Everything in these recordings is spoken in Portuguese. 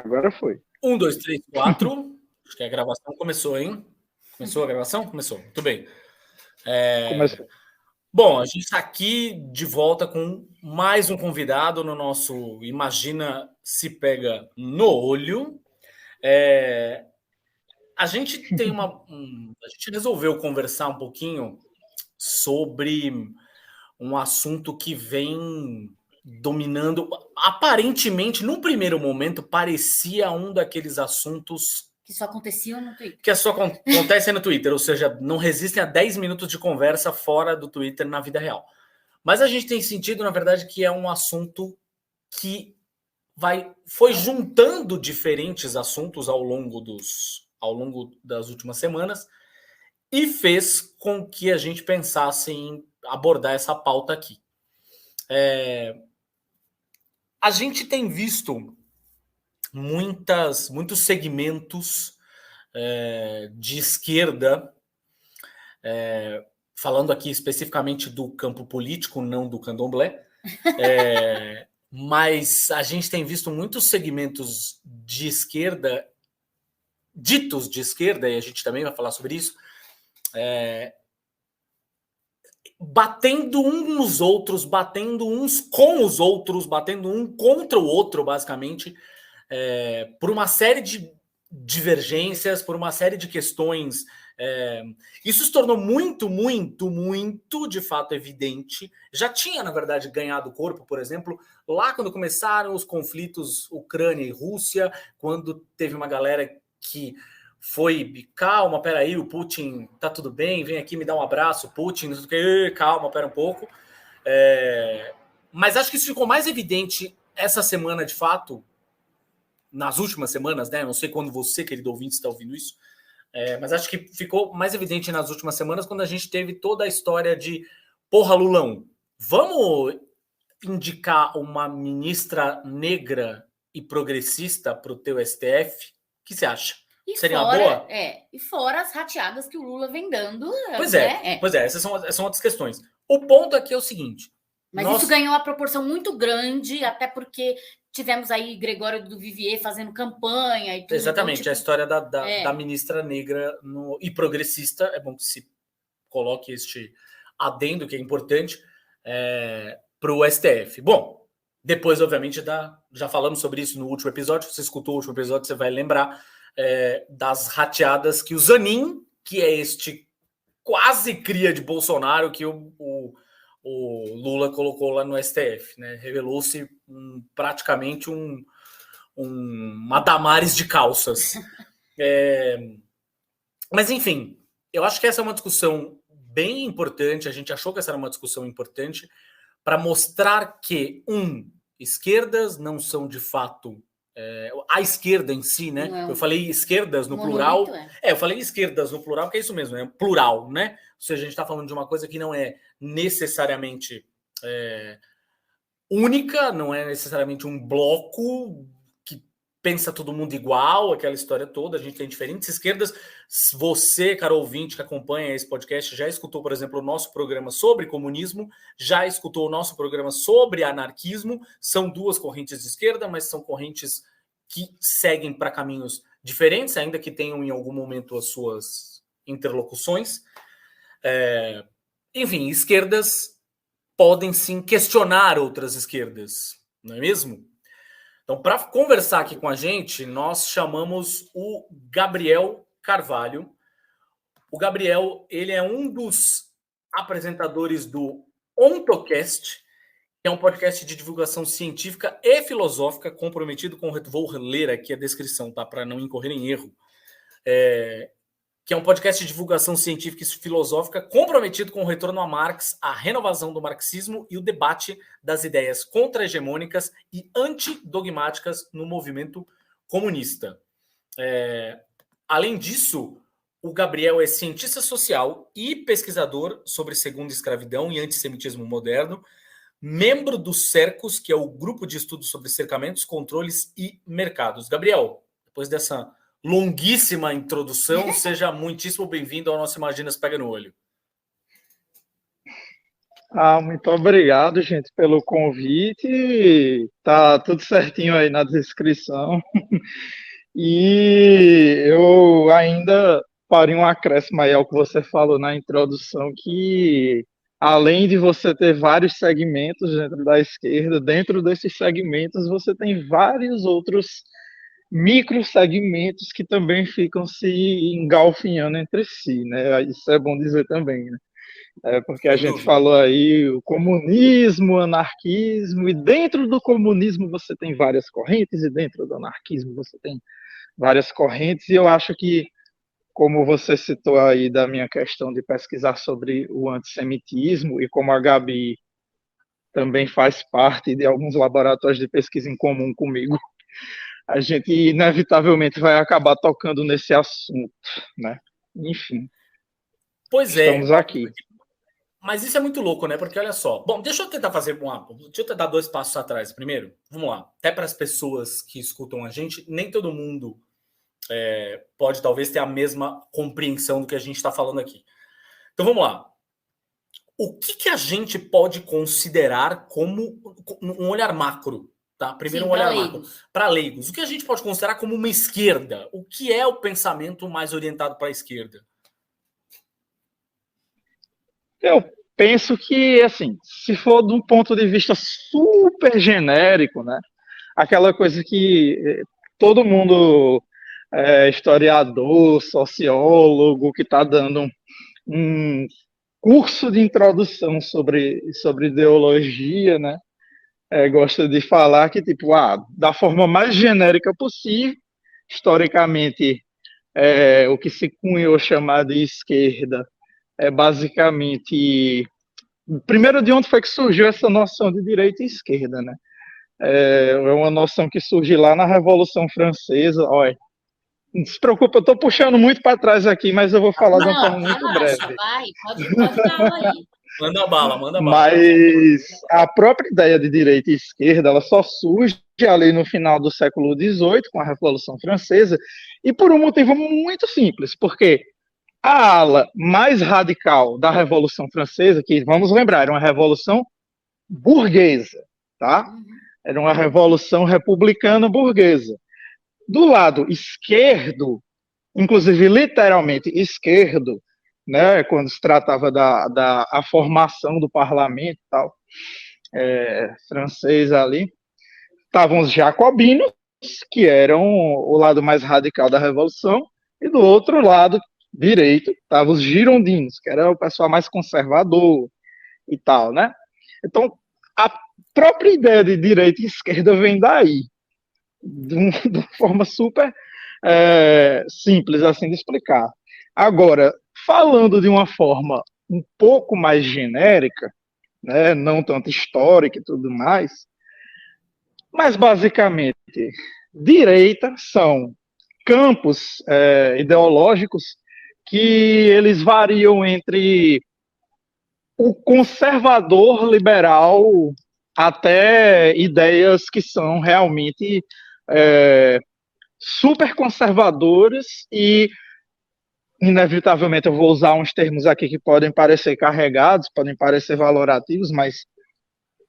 Agora foi. 1, 2, 3, 4. Acho que a gravação começou, hein? Começou a gravação? Começou. Muito bem. Começou. Bom, a gente está aqui de volta com mais um convidado no nosso Imagina Se Pega no Olho. A gente tem a gente resolveu conversar um pouquinho sobre um assunto que vem dominando. Aparentemente, num primeiro momento, parecia um daqueles assuntos que só aconteciam no Twitter. Que só acontecem no Twitter, ou seja, não resistem a 10 minutos de conversa fora do Twitter na vida real. Mas a gente tem sentido, na verdade, que é um assunto que foi juntando diferentes assuntos ao longo das últimas semanas e fez com que a gente pensasse em abordar essa pauta aqui. A gente tem visto muitos segmentos de esquerda, falando aqui especificamente do campo político, não do candomblé, mas a gente tem visto muitos segmentos de esquerda, ditos de esquerda, e a gente também vai falar sobre isso, batendo uns nos outros, batendo uns com os outros, batendo um contra o outro, basicamente, por uma série de divergências, por uma série de questões. Isso se tornou muito, de fato, evidente. Já tinha, na verdade, ganhado corpo, por exemplo, lá quando começaram os conflitos Ucrânia e Rússia, quando teve uma galera que foi, calma, peraí, o Putin tá tudo bem, vem aqui me dar um abraço, Putin, não sei o que, calma, pera um pouco. Mas acho que isso ficou mais evidente essa semana, de fato, nas últimas semanas, né? Não sei quando você, querido ouvinte, está ouvindo isso, mas acho que ficou mais evidente nas últimas semanas quando a gente teve toda a história de porra, Lulão, vamos indicar uma ministra negra e progressista para o teu STF? O que você acha? Seria uma boa? E fora as rateadas que o Lula vem dando. Pois é, essas são outras questões. O ponto aqui é o seguinte. Mas isso ganhou uma proporção muito grande, até porque tivemos aí Gregório do Vivier fazendo campanha e tudo. Exatamente, então, a história da ministra negra e progressista, é bom que se coloque este adendo, que é importante, para o STF. Bom, depois, obviamente, já falamos sobre isso no último episódio. Se você escutou o último episódio, você vai lembrar das rateadas que o Zanin, que é este quase cria de Bolsonaro, que o Lula colocou lá no STF, né? Revelou-se praticamente uma Damares de calças. Mas, enfim, eu acho que essa é uma discussão bem importante. A gente achou que essa era uma discussão importante para mostrar que, esquerdas não são, de fato, a esquerda em si, né? Não. Eu falei esquerdas no plural. Eu falei esquerdas no plural, porque é isso mesmo, é plural, né? Ou seja, a gente está falando de uma coisa que não é necessariamente única, não é necessariamente um bloco que pensa todo mundo igual, aquela história toda. A gente tem diferentes esquerdas. Você, caro ouvinte, que acompanha esse podcast, já escutou, por exemplo, o nosso programa sobre comunismo, já escutou o nosso programa sobre anarquismo. São duas correntes de esquerda, mas são correntes que seguem para caminhos diferentes, ainda que tenham em algum momento as suas interlocuções. Enfim, esquerdas podem sim questionar outras esquerdas, não é mesmo? Então, para conversar aqui com a gente, nós chamamos o Gabriel Carvalho. O Gabriel, ele é um dos apresentadores do OntoCast, que é um podcast de divulgação científica e filosófica comprometido com... Vou ler aqui a descrição, tá? Para não incorrer em erro. Que é um podcast de divulgação científica e filosófica comprometido com o retorno a Marx, a renovação do marxismo e o debate das ideias contra-hegemônicas e antidogmáticas no movimento comunista. Além disso, o Gabriel é cientista social e pesquisador sobre segunda escravidão e antissemitismo moderno, membro do CERCOS, que é o Grupo de Estudos sobre Cercamentos, Controles e Mercados. Gabriel, depois dessa longuíssima introdução, seja muitíssimo bem-vindo ao nosso Imagina Se Pega no Olho. Muito obrigado, gente, pelo convite. Tá tudo certinho aí na descrição. E eu ainda faria um acréscimo aí ao que você falou na introdução, que além de você ter vários segmentos dentro da esquerda, dentro desses segmentos você tem vários outros microsegmentos que também ficam se engalfinhando entre si, né? Isso é bom dizer também, né? Porque a Sem gente dúvida. falou aí o comunismo, o anarquismo, e dentro do comunismo você tem várias correntes, e dentro do anarquismo você tem várias correntes, e eu acho que, como você citou aí da minha questão de pesquisar sobre o antissemitismo, e como a Gabi também faz parte de alguns laboratórios de pesquisa em comum comigo, a gente inevitavelmente vai acabar tocando nesse assunto, né? Enfim, Pois estamos é, aqui. mas isso é muito louco, né? Porque olha só. Bom, deixa eu tentar fazer deixa eu tentar 2 passos atrás primeiro. Vamos lá. Até para as pessoas que escutam a gente, nem todo mundo pode talvez ter a mesma compreensão do que a gente está falando aqui. Então vamos lá. O que a gente pode considerar como um olhar macro? Tá? Primeiro Sim, um para olhar macro. leigos. Para leigos, o que a gente pode considerar como uma esquerda? O que é o pensamento mais orientado para a esquerda? Eu penso que, assim, se for de um ponto de vista super genérico, né? Aquela coisa que todo mundo, historiador, sociólogo, que está dando um curso de introdução sobre ideologia, né? Gosta de falar que, tipo, da forma mais genérica possível, historicamente, o que se cunhou chamar de esquerda é basicamente. Primeiro, de onde foi que surgiu essa noção de direita e esquerda, né? É uma noção que surge lá na Revolução Francesa. Olha, não se preocupa, eu estou puxando muito para trás aqui, mas eu vou falar de uma Não, forma muito relaxa, breve. vai, pode dar aula aí. Manda bala, manda bala. Mas a própria ideia de direita e esquerda, ela só surge ali no final do século XVIII, com a Revolução Francesa, e por um motivo muito simples, porque a ala mais radical da Revolução Francesa, que vamos lembrar, era uma revolução burguesa, tá? Era uma revolução republicana burguesa. Do lado esquerdo, inclusive literalmente esquerdo, né, quando se tratava da a formação do parlamento e tal, francês ali, estavam os jacobinos, que eram o lado mais radical da revolução, e do outro lado direito estavam os girondinos, que era o pessoal mais conservador e tal, né? Então, a própria ideia de direita e esquerda vem daí, de uma forma super simples assim de explicar. Agora, falando de uma forma um pouco mais genérica, né, não tanto histórica e tudo mais, mas basicamente, direita são campos ideológicos que eles variam entre o conservador liberal até ideias que são realmente super conservadoras e, inevitavelmente, eu vou usar uns termos aqui que podem parecer carregados, podem parecer valorativos, mas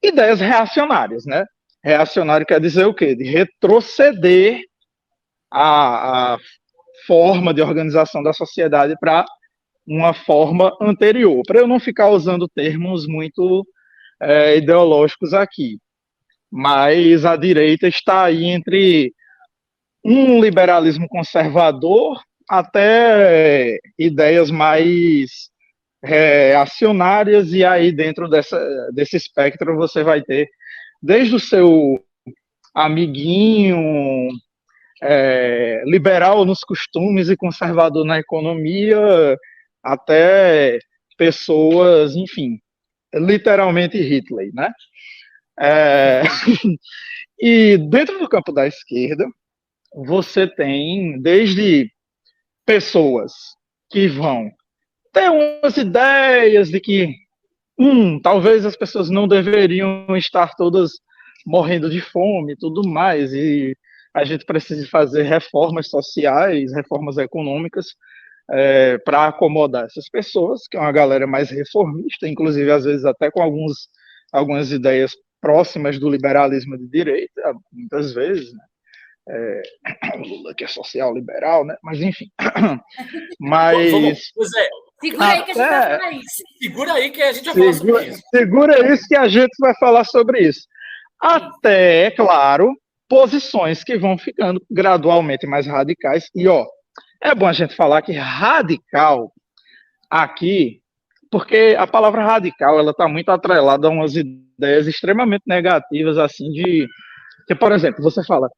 ideias reacionárias, né? Reacionário quer dizer o quê? De retroceder a forma de organização da sociedade para uma forma anterior, para eu não ficar usando termos muito ideológicos aqui. Mas a direita está aí entre um liberalismo conservador até ideias mais acionárias, e aí dentro desse espectro você vai ter desde o seu amiguinho liberal nos costumes e conservador na economia, até pessoas, enfim, literalmente Hitler, né? E dentro do campo da esquerda, você tem desde pessoas que vão ter umas ideias de que talvez as pessoas não deveriam estar todas morrendo de fome e tudo mais, e a gente precisa fazer reformas sociais, reformas econômicas para acomodar essas pessoas, que é uma galera mais reformista, inclusive às vezes até com algumas ideias próximas do liberalismo de direita, muitas vezes, né? O Lula que é social liberal, né? Mas enfim. Mas Pois é. Segura aí que a gente vai falar isso. Segura aí que a gente vai falar sobre isso. Segura isso que a gente vai falar sobre isso. Até, claro, posições que vão ficando gradualmente mais radicais. E, é bom a gente falar que radical aqui, porque a palavra radical, ela está muito atrelada a umas ideias extremamente negativas, assim, que, por exemplo, você fala,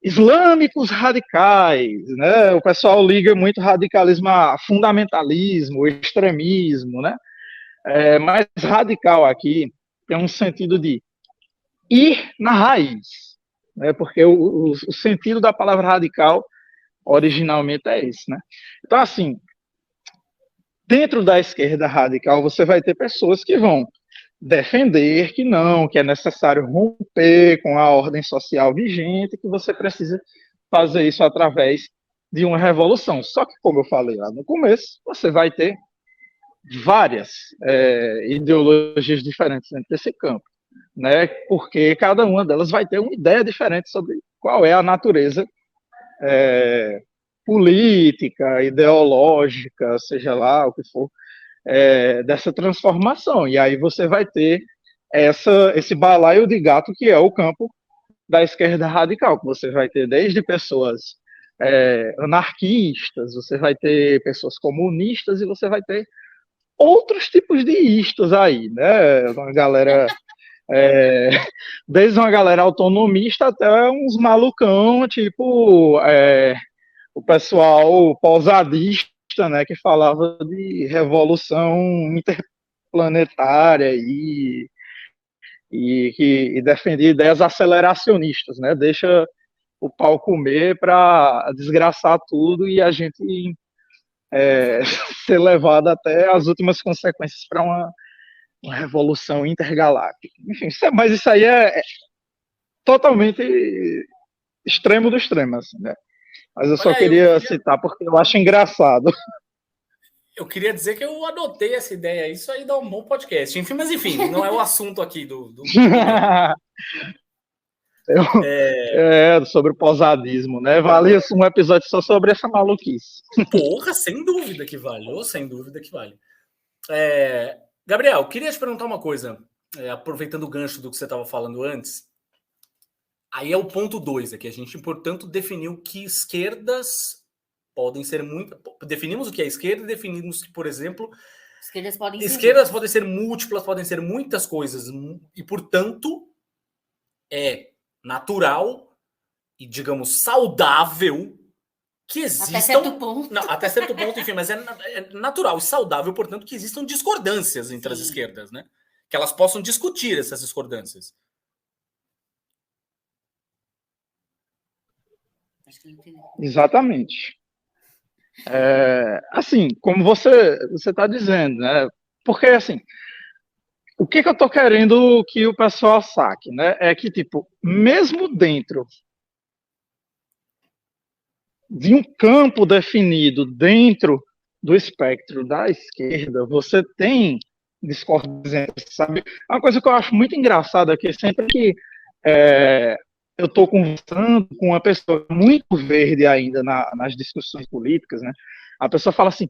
islâmicos radicais, né? O pessoal liga muito radicalismo a fundamentalismo, extremismo, né? Mas radical aqui tem um sentido de ir na raiz, né? Porque o sentido da palavra radical originalmente é esse, né? Então, assim, dentro da esquerda radical, você vai ter pessoas que vão defender que é necessário romper com a ordem social vigente, que você precisa fazer isso através de uma revolução. Só que, como eu falei lá no começo, você vai ter várias ideologias diferentes dentro desse campo, né? Porque cada uma delas vai ter uma ideia diferente sobre qual é a natureza política, ideológica, seja lá o que for, dessa transformação. E aí você vai ter esse balaio de gato que é o campo da esquerda radical, que você vai ter desde pessoas anarquistas, você vai ter pessoas comunistas e você vai ter outros tipos de istas aí, né? Uma galera, desde uma galera autonomista até uns malucão, tipo o pessoal pausadista, né, que falava de revolução interplanetária e defendia ideias aceleracionistas, né? Deixa o pau comer para desgraçar tudo e a gente ser levado até as últimas consequências para uma revolução intergaláctica. Enfim, mas isso aí é totalmente extremo do extremo, assim, né? Mas eu só queria citar porque eu acho engraçado. Eu queria dizer que eu adotei essa ideia. Isso aí dá um bom podcast. Enfim, mas enfim, não é o assunto aqui do... Sobre o posadismo, né? Vale um episódio só sobre essa maluquice. Porra, sem dúvida que vale. Sem dúvida que vale. Gabriel, queria te perguntar uma coisa. Aproveitando o gancho do que você estava falando antes. Aí é o ponto 2 aqui. A gente, portanto, definiu que esquerdas podem ser muito... Definimos o que é esquerda e definimos que, por exemplo... Esquerdas podem ser múltiplas, podem ser muitas coisas. E, portanto, é natural e, digamos, saudável que existam... Até certo ponto. Não, até certo ponto, enfim, mas é natural e saudável, portanto, que existam discordâncias entre as esquerdas, né? Que elas possam discutir essas discordâncias. Exatamente. Assim, como você está dizendo, né? Porque, assim, o que eu estou querendo que o pessoal saque, né? É que, tipo, mesmo dentro de um campo definido dentro do espectro da esquerda, você tem discordâncias, sabe? Uma coisa que eu acho muito engraçada é que sempre que eu estou conversando com uma pessoa muito verde ainda nas discussões políticas, né? A pessoa fala assim,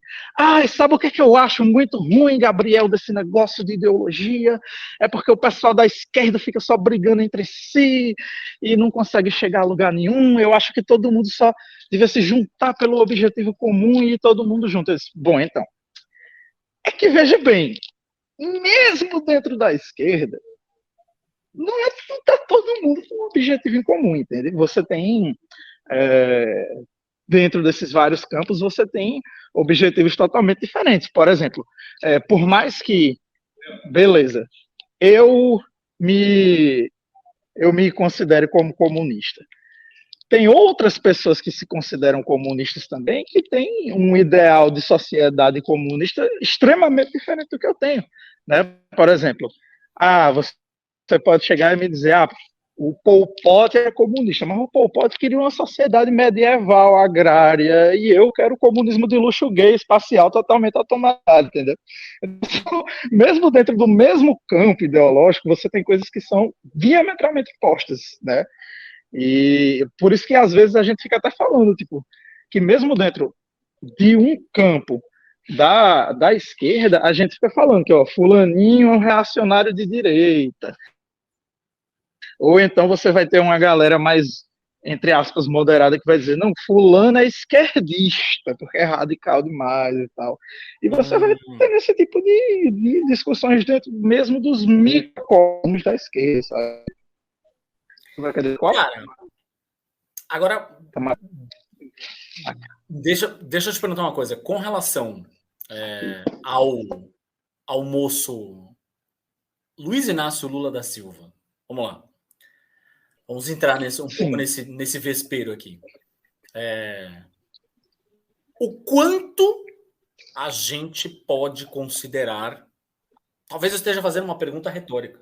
sabe o que eu acho muito ruim, Gabriel, desse negócio de ideologia? É porque o pessoal da esquerda fica só brigando entre si e não consegue chegar a lugar nenhum. Eu acho que todo mundo só devia se juntar pelo objetivo comum e ir todo mundo junto. Eu disse, bom, então, é que veja bem, mesmo dentro da esquerda, não está todo mundo com um objetivo em comum, entende? Você tem, dentro desses vários campos, você tem objetivos totalmente diferentes. Por exemplo, por mais que, beleza, eu me considere como comunista, tem outras pessoas que se consideram comunistas também, que têm um ideal de sociedade comunista extremamente diferente do que eu tenho, né? Por exemplo, você pode chegar e me dizer, o Pol Pot é comunista, mas o Pol Pot queria uma sociedade medieval, agrária, e eu quero o comunismo de luxo gay, espacial, totalmente automatizado, entendeu? Então, mesmo dentro do mesmo campo ideológico, você tem coisas que são diametralmente opostas, né? E por isso que às vezes a gente fica até falando, tipo, que mesmo dentro de um campo da esquerda, a gente fica falando que, ó, fulaninho é um reacionário de direita, ou então você vai ter uma galera mais, entre aspas, moderada, que vai dizer, não, fulano é esquerdista, porque é radical demais e tal. E você vai ter esse tipo de discussões dentro mesmo dos microcosmos da esquerda, sabe? Você vai querer qual? Cara, agora, deixa eu te perguntar uma coisa. Com relação ao moço Luiz Inácio Lula da Silva, vamos lá. Vamos entrar pouco nesse vespeiro aqui. O quanto a gente pode considerar... Talvez eu esteja fazendo uma pergunta retórica.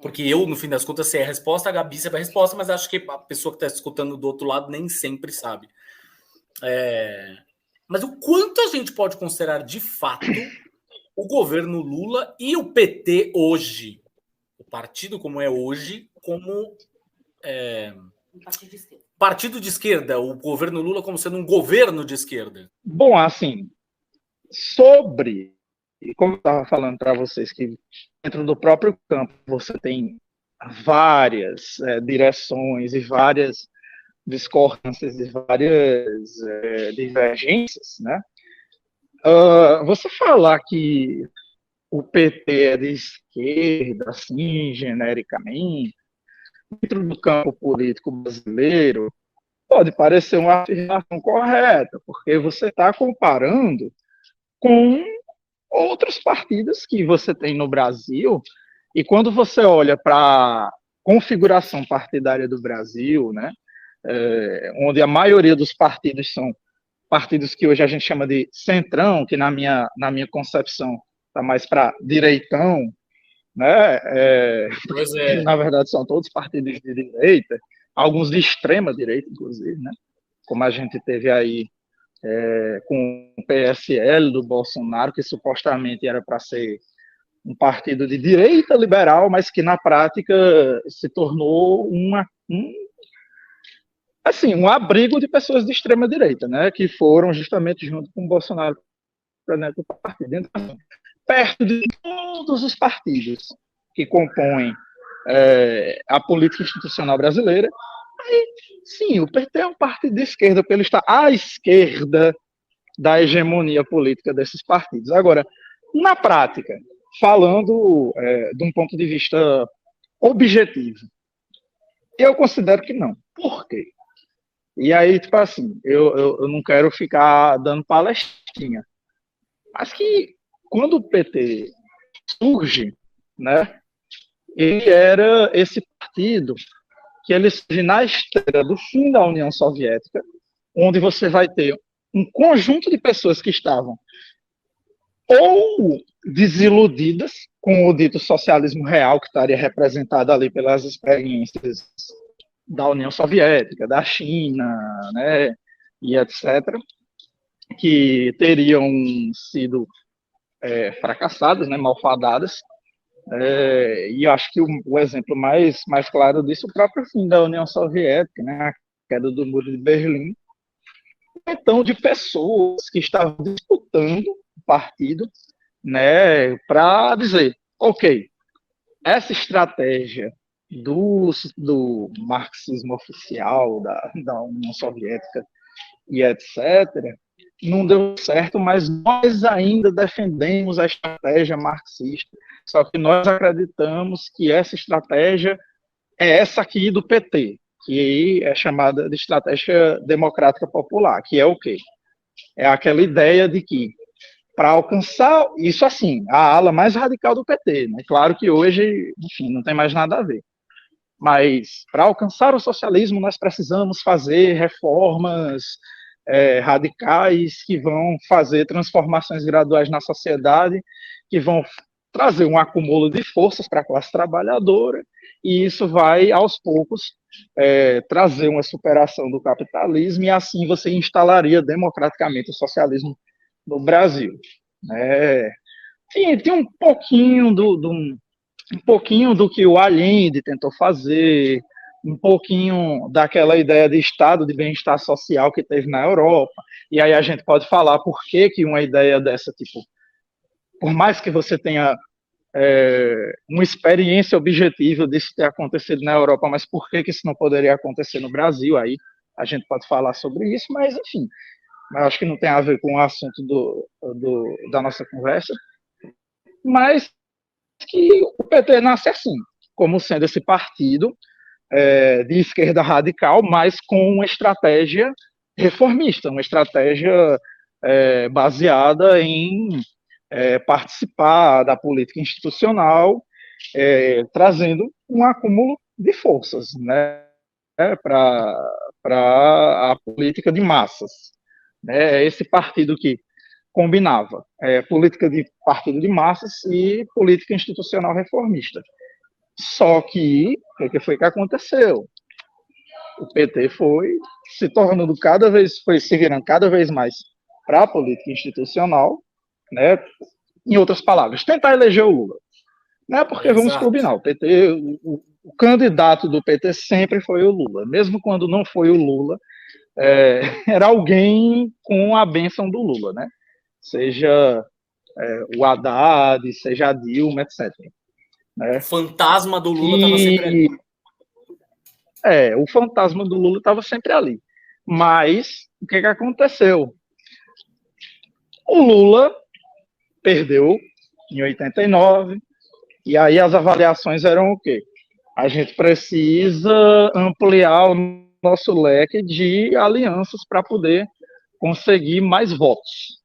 Porque eu, no fim das contas, sei a resposta, a Gabi sabe a resposta, mas acho que a pessoa que está escutando do outro lado nem sempre sabe. Mas o quanto a gente pode considerar, de fato, o governo Lula e o PT hoje, o partido como é hoje, como... partido de esquerda, o governo Lula como sendo um governo de esquerda? Bom, assim, como eu estava falando para vocês, que dentro do próprio campo você tem várias direções e várias discordâncias e várias divergências, né? Você falar que o PT é de esquerda, assim, genericamente, dentro do campo político brasileiro, pode parecer uma afirmação correta, porque você está comparando com outros partidos que você tem no Brasil, e quando você olha para a configuração partidária do Brasil, né, onde a maioria dos partidos são partidos que hoje a gente chama de centrão, que na minha concepção está mais para direitão, né? Na verdade são todos partidos de direita, alguns de extrema direita, inclusive, né? Como a gente teve aí com o PSL do Bolsonaro, que supostamente era para ser um partido de direita liberal, mas que na prática se tornou um abrigo de pessoas de extrema direita, né? Que foram justamente junto com o Bolsonaro para dentro do partido. Então, perto de todos os partidos que compõem a política institucional brasileira, aí, sim, o PT é um partido de esquerda, porque ele está à esquerda da hegemonia política desses partidos. Agora, na prática, falando de um ponto de vista objetivo, eu considero que não. Por quê? E aí, tipo assim, eu não quero ficar dando palestrinha, mas que quando o PT surge, né, ele era esse partido que ele surge na esteira do fim da União Soviética, onde você vai ter um conjunto de pessoas que estavam ou desiludidas com o dito socialismo real, que estaria representado ali pelas experiências da União Soviética, da China, né, e etc., que teriam sido fracassadas, né, malfadadas. E eu acho que o exemplo mais claro disso é o próprio fim da União Soviética, né, a queda do Muro de Berlim. Então, de pessoas que estavam disputando o partido, né, para dizer, ok, essa estratégia do marxismo oficial, da União Soviética e etc., não deu certo, mas nós ainda defendemos a estratégia marxista, só que nós acreditamos que essa estratégia é essa aqui do PT, que é chamada de estratégia democrática popular, que é o quê? É aquela ideia de que, para alcançar, isso assim, a ala mais radical do PT, né? Claro que hoje, enfim, não tem mais nada a ver. Mas, para alcançar o socialismo, nós precisamos fazer reformas radicais que vão fazer transformações graduais na sociedade, que vão trazer um acúmulo de forças para a classe trabalhadora, e isso vai, aos poucos, trazer uma superação do capitalismo, e assim você instalaria democraticamente o socialismo no Brasil. Tem um pouquinho um pouquinho do que o Allende tentou fazer, um pouquinho daquela ideia de estado de bem-estar social que teve na Europa, e aí a gente pode falar por que uma ideia dessa, tipo, por mais que você tenha uma experiência objetiva disso ter acontecido na Europa, mas por que isso não poderia acontecer no Brasil? Aí a gente pode falar sobre isso, mas enfim, acho que não tem a ver com o assunto da nossa conversa, mas que o PT nasce assim, como sendo esse partido de esquerda radical, mas com uma estratégia reformista, uma estratégia baseada em participar da política institucional, trazendo um acúmulo de forças, né, para a política de massas. Esse partido que combinava política de partido de massas e política institucional reformista. Só que, o que foi que aconteceu? O PT foi se tornando foi se virando cada vez mais para a política institucional, né? Em outras palavras, tentar eleger o Lula. Né? Porque Exato. Vamos combinar, o PT, o candidato do PT sempre foi o Lula. Mesmo quando não foi o Lula, era alguém com a bênção do Lula, né? Seja o Haddad, seja a Dilma, etc. Né? O fantasma do Lula estava sempre ali. O fantasma do Lula estava sempre ali. Mas, o que aconteceu? O Lula perdeu em 89, e aí as avaliações eram o quê? A gente precisa ampliar o nosso leque de alianças para poder conseguir mais votos,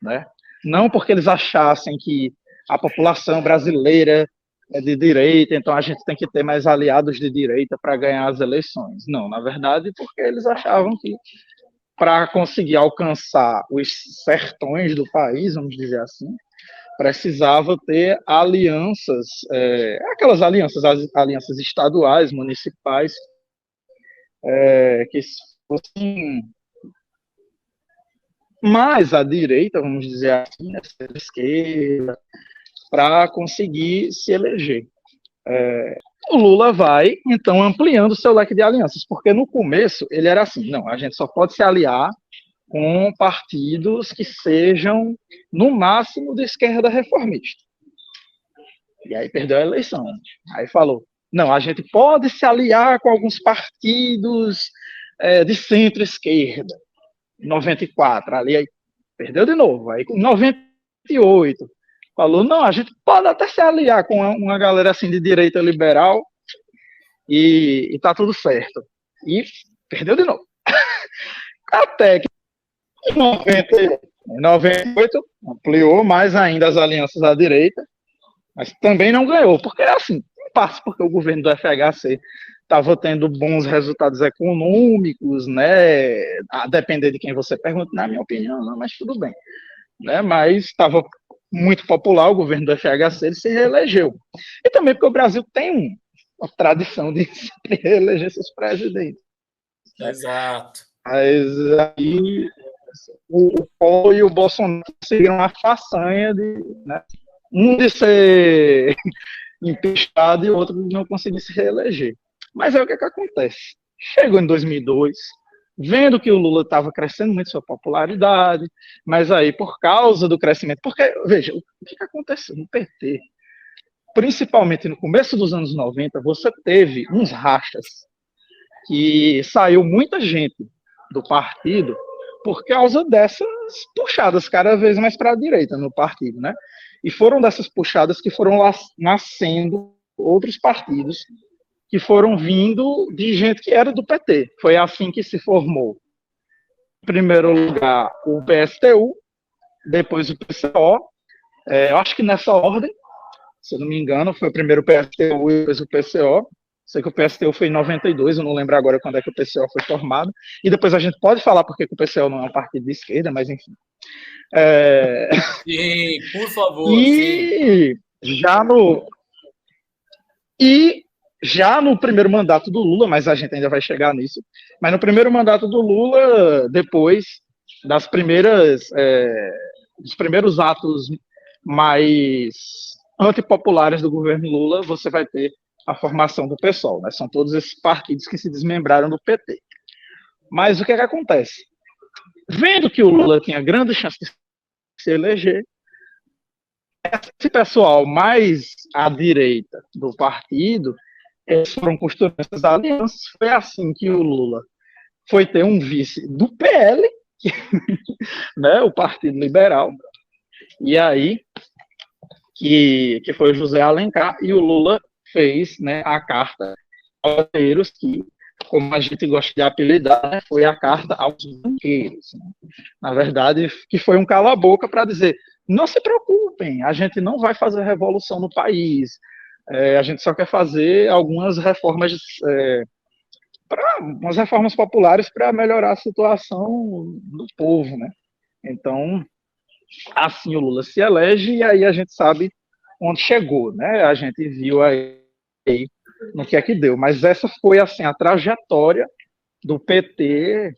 né? Não porque eles achassem que a população brasileira é de direita, então a gente tem que ter mais aliados de direita para ganhar as eleições. Não, na verdade, porque eles achavam que para conseguir alcançar os sertões do país, vamos dizer assim, precisava ter alianças, aquelas alianças, as alianças estaduais, municipais, que fossem mais à direita, vamos dizer assim, à esquerda, para conseguir se eleger. O Lula vai, então, ampliando seu leque de alianças, porque no começo ele era assim, não, a gente só pode se aliar com partidos que sejam, no máximo, de esquerda reformista. E aí perdeu a eleição. Aí falou, não, a gente pode se aliar com alguns partidos de centro-esquerda. 94, ali aí perdeu de novo. Aí com 98, falou, não, a gente pode até se aliar com uma galera assim de direita liberal e tá tudo certo. E perdeu de novo. Até que em 98 ampliou mais ainda as alianças à direita, mas também não ganhou, porque é assim, em parte porque o governo do FHC estava tendo bons resultados econômicos, né? A depender de quem você pergunta, na minha opinião, não, mas tudo bem. Né? Mas estava muito popular o governo do FHC, ele se reelegeu. E também porque o Brasil tem uma tradição de sempre reeleger seus presidentes. Né? Exato. Mas aí o Collor e o Bolsonaro conseguiram a façanha de, né, um de ser empichado e o outro de não conseguir se reeleger. Mas é o que acontece. Chegou em 2002, vendo que o Lula estava crescendo muito sua popularidade, mas aí por causa do crescimento, porque, veja, o que aconteceu no PT, principalmente no começo dos anos 90, você teve uns rachas que saiu muita gente do partido por causa dessas puxadas cada vez mais para a direita no partido, né? E foram dessas puxadas que foram nascendo outros partidos que foram vindo de gente que era do PT. Foi assim que se formou, em primeiro lugar, o PSTU, depois o PCO. Eu acho que nessa ordem, se eu não me engano, foi primeiro o PSTU e depois o PCO. Sei que o PSTU foi em 92, eu não lembro agora quando é que o PCO foi formado. E depois a gente pode falar porque o PCO não é um partido de esquerda, mas enfim. Sim, por favor. E já no e já no primeiro mandato do Lula, mas a gente ainda vai chegar nisso. Mas no primeiro mandato do Lula, depois das dos primeiros atos mais antipopulares do governo Lula, você vai ter a formação do PSOL, né? São todos esses partidos que se desmembraram do PT. Mas o que acontece? Vendo que o Lula tinha grande chance de se eleger, esse pessoal mais à direita do partido, eles foram costurando essas alianças. Foi assim que o Lula foi ter um vice do PL, que, né, o Partido Liberal, e aí que foi o José Alencar, e o Lula fez, né, a carta aos banqueiros, que, como a gente gosta de apelidar, né, foi a carta aos banqueiros. Né? Na verdade, que foi um cala-boca para dizer: não se preocupem, a gente não vai fazer revolução no país, a gente só quer fazer algumas reformas, umas reformas populares para melhorar a situação do povo, né? Então, assim o Lula se elege e aí a gente sabe onde chegou, né? A gente viu aí no que é que deu. Mas essa foi assim a trajetória do PT,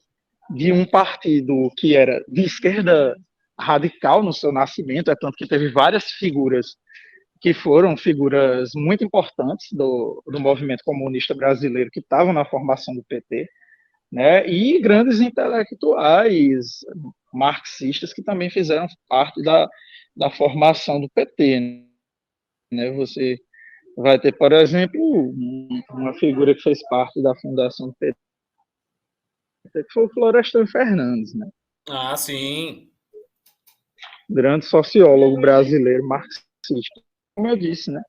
de um partido que era de esquerda radical no seu nascimento, é tanto que teve várias figuras que foram figuras muito importantes do movimento comunista brasileiro que estavam na formação do PT, né? E grandes intelectuais marxistas que também fizeram parte da formação do PT, né? Você vai ter, por exemplo, uma figura que fez parte da fundação do PT, que foi o Florestan Fernandes, né? Ah, sim. Grande sociólogo brasileiro marxista. Como eu disse, né?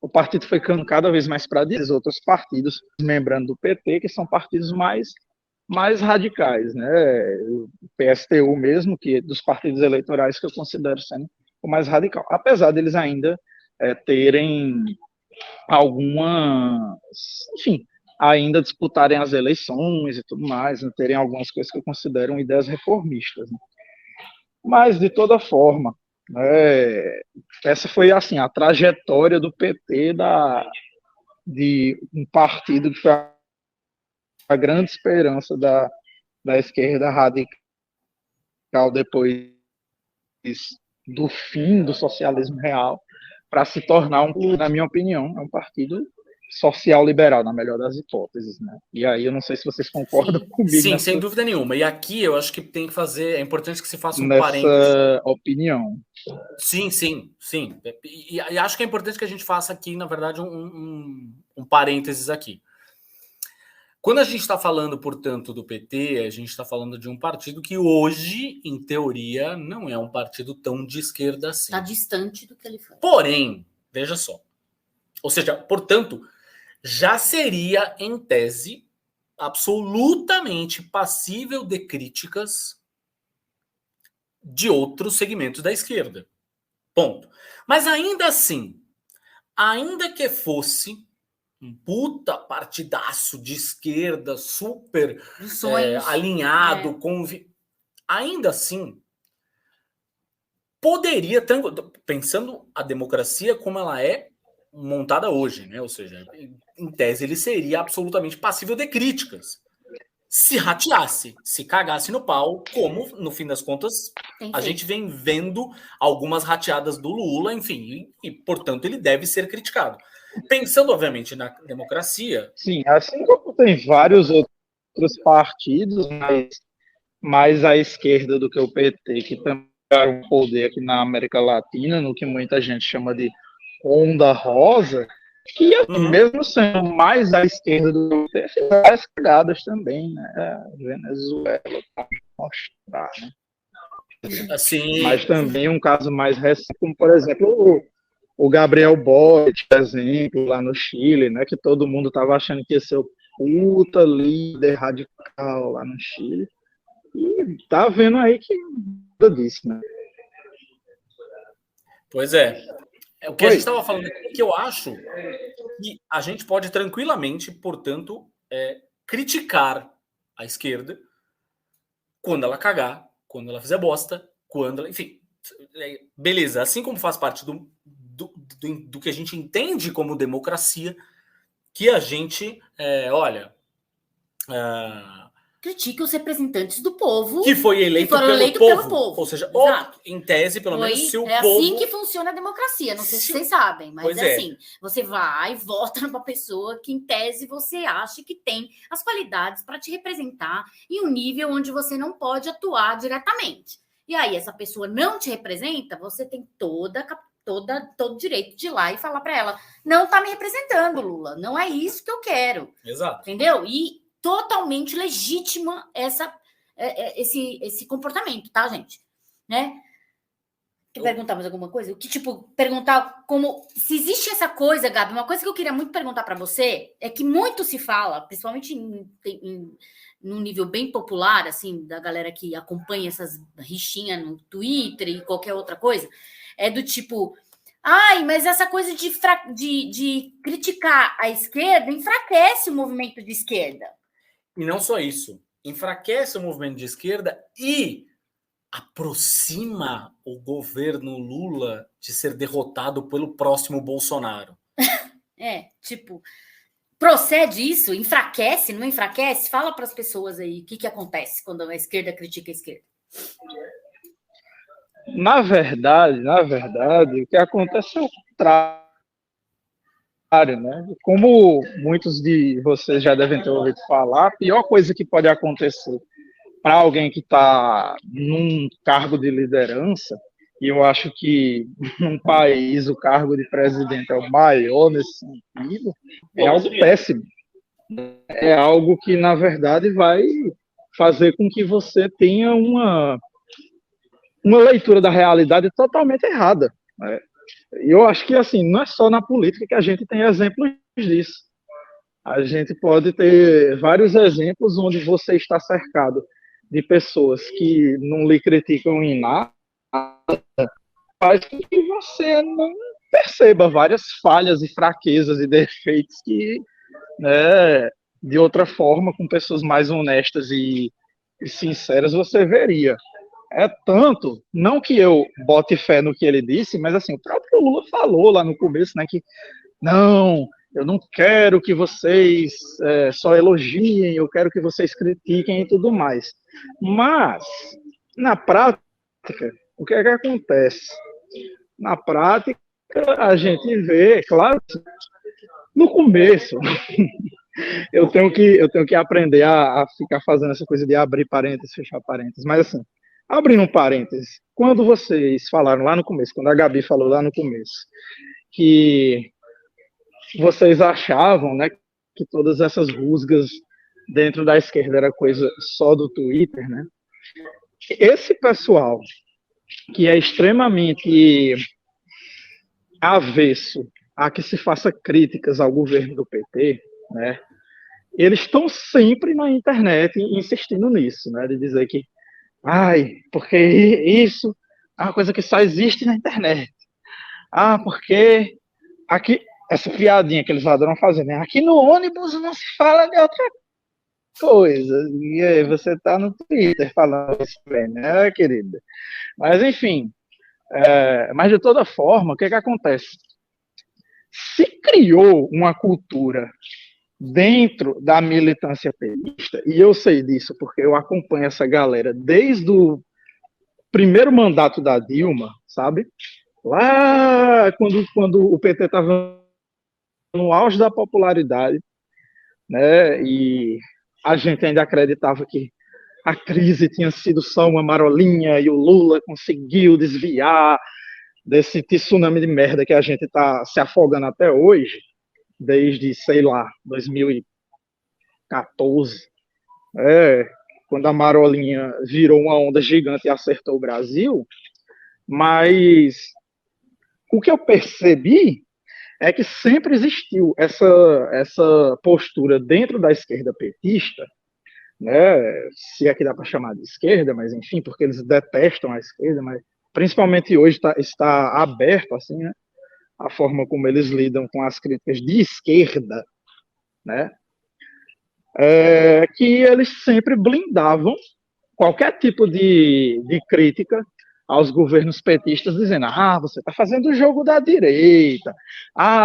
O partido foi ficando cada vez mais para dizer outros partidos, lembrando do PT, que são partidos mais radicais, né? O PSTU mesmo, que é dos partidos eleitorais que eu considero sendo o mais radical, apesar deles ainda terem algumas, enfim, ainda disputarem as eleições e tudo mais, né? Terem algumas coisas que eu considero ideias reformistas, né? Mas de toda forma, né, essa foi assim a trajetória do PT de um partido que foi a grande esperança da esquerda radical depois do fim do socialismo real, para se tornar, na minha opinião, um partido social-liberal, na melhor das hipóteses. Né? E aí eu não sei se vocês concordam comigo Sim, sem dúvida nenhuma. E aqui eu acho que tem que fazer, é importante que se faça um parênteses. Nessa opinião. Sim, sim, sim. E acho que é importante que a gente faça aqui, na verdade, um parênteses aqui. Quando a gente está falando, portanto, do PT, a gente está falando de um partido que hoje, em teoria, não é um partido tão de esquerda assim. Está distante do que ele foi. Porém, veja só. Ou seja, portanto, já seria, em tese, absolutamente passível de críticas de outros segmentos da esquerda. Ponto. Mas ainda assim, ainda que fosse um puta partidaço de esquerda, super alinhado, ainda assim, poderia, pensando a democracia como ela é montada hoje, né? Ou seja, em tese ele seria absolutamente passível de críticas. Se rateasse, se cagasse no pau, como, no fim das contas, a gente vem vendo algumas rateadas do Lula, enfim, e portanto ele deve ser criticado. Pensando, obviamente, na democracia... Sim, assim como tem vários outros partidos mais à esquerda do que o PT, que também pegaram o poder aqui na América Latina, no que muita gente chama de onda rosa, que assim, mesmo sendo mais à esquerda do que o PT, fez várias cagadas também, né? A Venezuela, para mostrar, né? Assim... Mas também um caso mais recente, como por exemplo o Gabriel Boric, por exemplo, lá no Chile, né, que todo mundo estava achando que ia ser o puta líder radical lá no Chile. E tá vendo aí que nada disso, né? Pois é. O que a gente estava falando aqui, que eu acho que a gente pode tranquilamente, portanto, criticar a esquerda quando ela cagar, quando ela fizer bosta, quando ela... Enfim, beleza. Assim como faz parte do que a gente entende como democracia, que a gente, olha... critique os representantes do povo que foi eleito que foram eleitos pelo povo. Ou seja, Exato. em tese, pelo menos, se o é povo... assim que funciona a democracia. Não sei se vocês sabem, mas é assim. Você vai e vota numa pessoa que, em tese, você acha que tem as qualidades para te representar em um nível onde você não pode atuar diretamente. E aí, essa pessoa não te representa, você tem todo o direito de ir lá e falar para ela: não está me representando, Lula. Não é isso que eu quero. Exato. Entendeu? E totalmente legítima esse comportamento, tá, gente? Né? Quer perguntar mais alguma coisa? O que, tipo, perguntar como... Se existe essa coisa, Gabi, uma coisa que eu queria muito perguntar para você é que muito se fala, principalmente num nível bem popular, assim, da galera que acompanha essas rixinhas no Twitter e qualquer outra coisa, é do tipo... Ai, mas essa coisa de criticar a esquerda enfraquece o movimento de esquerda. E não só isso, enfraquece o movimento de esquerda e aproxima o governo Lula de ser derrotado pelo próximo Bolsonaro. Tipo, procede isso? Enfraquece? Não enfraquece? Fala para as pessoas aí o que acontece quando a esquerda critica a esquerda. Na verdade, o que acontece é o contrário. Né? Como muitos de vocês já devem ter ouvido falar, a pior coisa que pode acontecer para alguém que está num cargo de liderança, e eu acho que num país o cargo de presidente é o maior nesse sentido, é algo péssimo. É algo que, na verdade, vai fazer com que você tenha uma leitura da realidade totalmente errada. Né? E eu acho que, assim, não é só na política que a gente tem exemplos disso. A gente pode ter vários exemplos onde você está cercado de pessoas que não lhe criticam em nada, faz com que você não perceba várias falhas e fraquezas e defeitos que, né, de outra forma, com pessoas mais honestas e sinceras, você veria. É tanto, não que eu bote fé no que ele disse, mas assim, o próprio Lula falou lá no começo, né, que não, eu não quero que vocês só elogiem, eu quero que vocês critiquem e tudo mais. Mas, na prática, o que é que acontece? Na prática, a gente vê, claro, no começo, eu tenho que aprender a ficar fazendo essa coisa de abrir parênteses, fechar parênteses, mas assim, abrindo um parênteses, quando vocês falaram lá no começo, quando a Gabi falou lá no começo, que vocês achavam, né, que todas essas rusgas dentro da esquerda era coisa só do Twitter, né? Esse pessoal que é extremamente avesso a que se faça críticas ao governo do PT, né? Eles estão sempre na internet insistindo nisso, né? De dizer que, porque isso é uma coisa que só existe na internet. Porque aqui, essa piadinha que eles adoram fazer, né? Aqui no ônibus não se fala de outra coisa. E aí você tá no Twitter falando isso bem, né, querida? Mas, enfim, mas de toda forma, o que acontece? Se criou uma cultura dentro da militância petista, e eu sei disso porque eu acompanho essa galera desde o primeiro mandato da Dilma, sabe? Lá quando o PT estava no auge da popularidade, né? E a gente ainda acreditava que a crise tinha sido só uma marolinha e o Lula conseguiu desviar desse tsunami de merda que a gente está se afogando até hoje, desde, sei lá, 2014, quando a marolinha virou uma onda gigante e acertou o Brasil. Mas o que eu percebi é que sempre existiu essa postura dentro da esquerda petista, né, se é que dá para chamar de esquerda, mas enfim, porque eles detestam a esquerda, mas principalmente hoje está aberto assim, né, a forma como eles lidam com as críticas de esquerda, né, que eles sempre blindavam qualquer tipo de crítica aos governos petistas dizendo: você está fazendo o jogo da direita,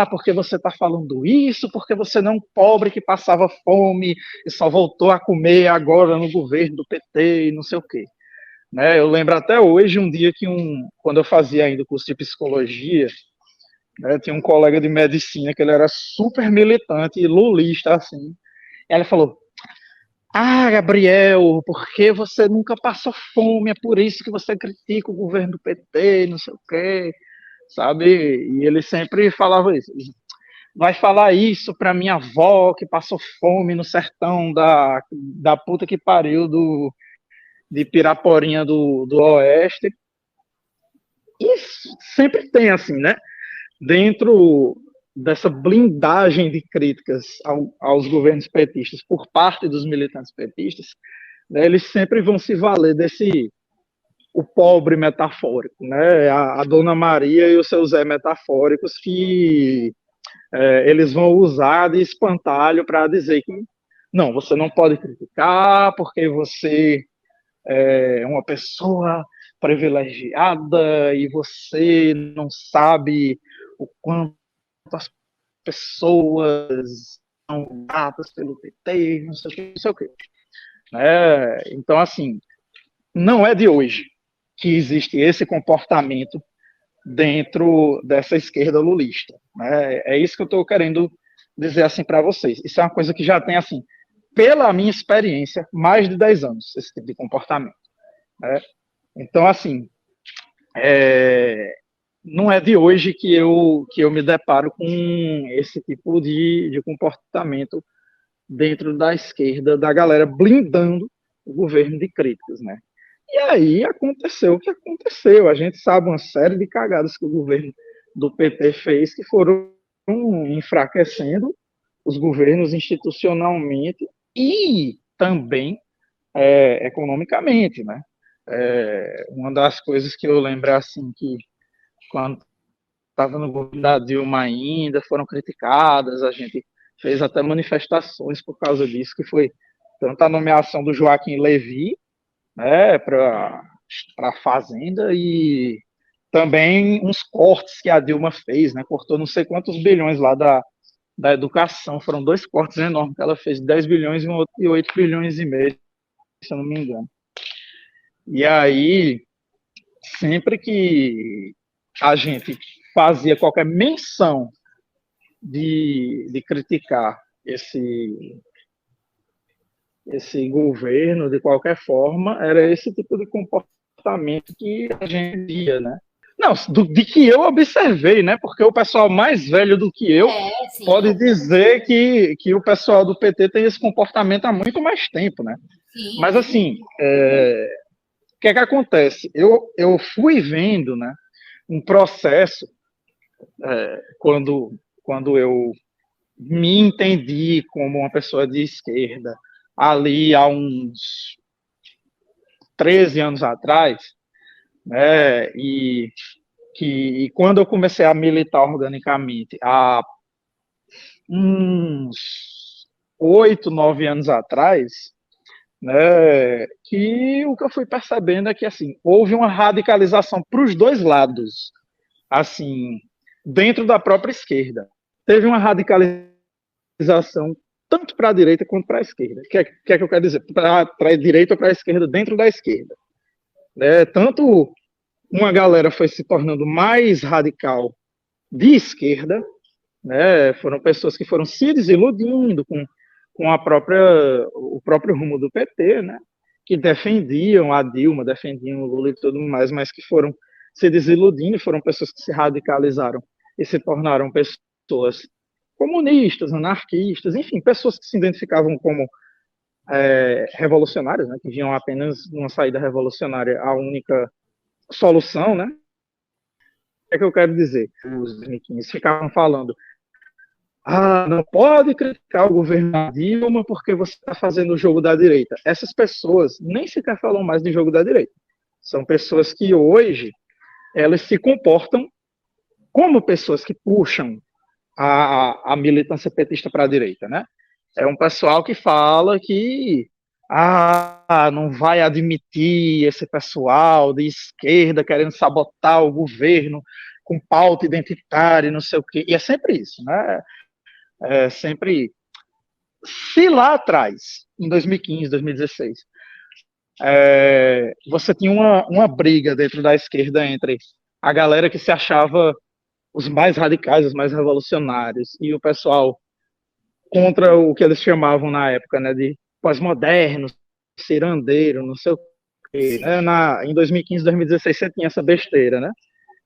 porque você está falando isso, porque você não é um pobre que passava fome e só voltou a comer agora no governo do PT e não sei o quê. Né? Eu lembro até hoje um dia que quando eu fazia ainda o curso de psicologia, né, tinha um colega de medicina que ele era super militante e lulista, assim, e ele falou: Gabriel, por que você nunca passou fome? É por isso que você critica o governo do PT, não sei o quê, sabe? E ele sempre falava isso. Vai falar isso para minha avó que passou fome no sertão da puta que pariu de Piraporinha do Oeste. Isso sempre tem assim, né? Dentro dessa blindagem de críticas aos governos petistas por parte dos militantes petistas, né, eles sempre vão se valer o pobre metafórico, né, a Dona Maria e o seu Zé metafóricos que eles vão usar de espantalho para dizer que não, você não pode criticar porque você é uma pessoa privilegiada e você não sabe o quanto as pessoas são gratas pelo PT, não sei o que, não sei o que. Então, assim, não é de hoje que existe esse comportamento dentro dessa esquerda lulista. Né? É isso que eu estou querendo dizer assim para vocês. Isso é uma coisa que já tem, assim, pela minha experiência, mais de 10 anos, esse tipo de comportamento. Né? Então, assim, não é de hoje que eu me deparo com esse tipo de comportamento dentro da esquerda, da galera blindando o governo de críticas, né? E aí aconteceu o que aconteceu. A gente sabe uma série de cagadas que o governo do PT fez que foram enfraquecendo os governos institucionalmente e também economicamente, né? Uma das coisas que eu lembro assim que quando estava no governo da Dilma ainda foram criticadas, a gente fez até manifestações por causa disso, que foi tanto a nomeação do Joaquim Levy, né, para a Fazenda e também uns cortes que a Dilma fez, né, cortou não sei quantos bilhões lá da educação, foram 2 cortes enormes que ela fez, 10 bilhões e 8 bilhões e meio, se eu não me engano. E aí, sempre que a gente fazia qualquer menção de criticar esse governo de qualquer forma, era esse tipo de comportamento que a gente via, né? Não, de que eu observei, né? Porque o pessoal mais velho do que eu pode dizer que o pessoal do PT tem esse comportamento há muito mais tempo, né? Sim. Mas assim, o que é que acontece? Eu fui vendo, né, um processo quando eu me entendi como uma pessoa de esquerda ali há uns 13 anos atrás, né, e quando eu comecei a militar organicamente há uns 8, 9 anos atrás, né, que o que eu fui percebendo é que assim, houve uma radicalização para os dois lados, assim, dentro da própria esquerda. Teve uma radicalização tanto para a direita quanto para a esquerda. O que é que eu quero dizer? Para a direita ou para a esquerda dentro da esquerda. Tanto uma galera foi se tornando mais radical de esquerda, né? Foram pessoas que foram se desiludindo com o próprio rumo do PT, né? Que defendiam a Dilma, defendiam o Lula e tudo mais, mas que foram se desiludindo, foram pessoas que se radicalizaram e se tornaram pessoas comunistas, anarquistas, enfim, pessoas que se identificavam como revolucionários, né, que viam apenas numa saída revolucionária a única solução, né? O que é que eu quero dizer? Os miquinhos ficavam falando: não pode criticar o governo da Dilma porque você está fazendo o jogo da direita. Essas pessoas nem sequer falam mais de jogo da direita. São pessoas que hoje elas se comportam como pessoas que puxam a militância petista para a direita, né? É um pessoal que fala que não vai admitir esse pessoal de esquerda querendo sabotar o governo com pauta identitária e não sei o quê. E é sempre isso, né? É sempre. Se lá atrás, em 2015, 2016, você tinha uma briga dentro da esquerda entre a galera que se achava os mais radicais, os mais revolucionários, e o pessoal contra o que eles chamavam na época, né, de pós-moderno, cirandeiro, não sei o quê. Né? Em 2015, 2016, você tinha essa besteira, né?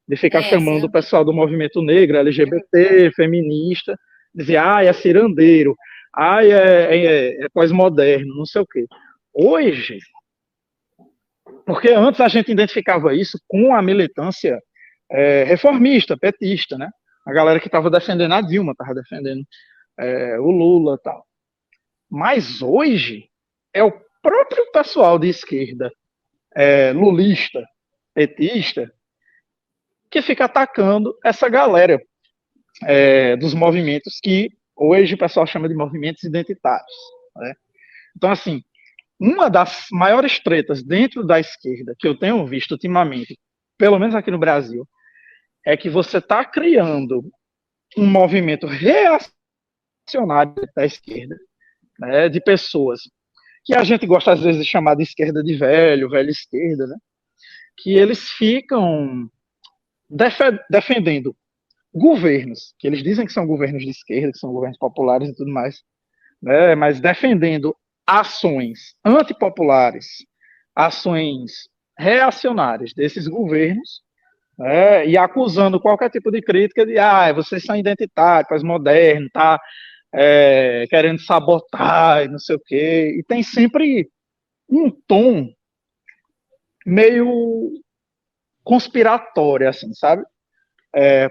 De ficar chamando o pessoal do movimento negro, LGBT, feminista, dizer, é cirandeiro, é pós-moderno, não sei o quê. Hoje, porque antes a gente identificava isso com a militância reformista, petista, né? A galera que estava defendendo a Dilma, estava defendendo o Lula e tal. Mas hoje é o próprio pessoal de esquerda, lulista, petista, que fica atacando essa galera dos movimentos que hoje o pessoal chama de movimentos identitários. Né? Então, assim, uma das maiores tretas dentro da esquerda que eu tenho visto ultimamente, pelo menos aqui no Brasil, é que você está criando um movimento reacionário da esquerda, né, de pessoas que a gente gosta às vezes de chamar de esquerda de velho, velha esquerda, né, que eles ficam defendendo governos, que eles dizem que são governos de esquerda, que são governos populares e tudo mais, né, mas defendendo ações antipopulares, ações reacionárias desses governos, e acusando qualquer tipo de crítica de vocês são identitários, pós-moderno, tá querendo sabotar e não sei o quê. E tem sempre um tom meio conspiratório, assim, sabe?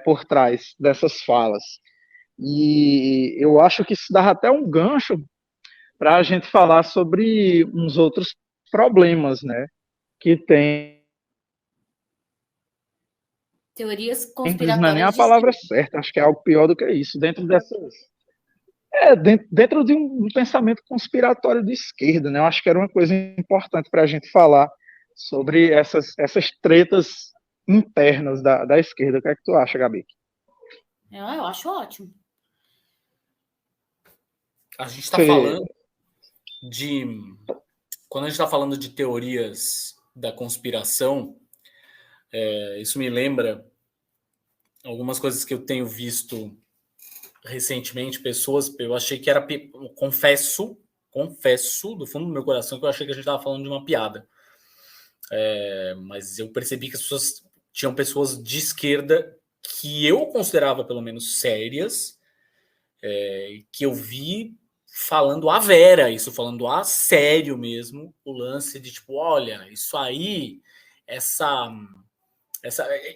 Por trás dessas falas. E eu acho que isso dá até um gancho para a gente falar sobre uns outros problemas, né? Que tem. Teorias Não é nem a conspiratórias. palavra certa, acho que é algo pior do que isso. Dentro dessas. Dentro de um pensamento conspiratório de esquerda, né? Eu acho que era uma coisa importante para a gente falar sobre essas tretas internas da esquerda. O que é que tu acha, Gabi? Eu acho ótimo. A gente está falando de... Quando a gente está falando de teorias da conspiração, isso me lembra algumas coisas que eu tenho visto recentemente, pessoas, eu achei que era, confesso do fundo do meu coração que eu achei que a gente estava falando de uma piada. Mas eu percebi que as pessoas tinham pessoas de esquerda que eu considerava pelo menos sérias, que eu vi falando a vera, falando a sério mesmo, o lance de tipo, olha, isso aí, isso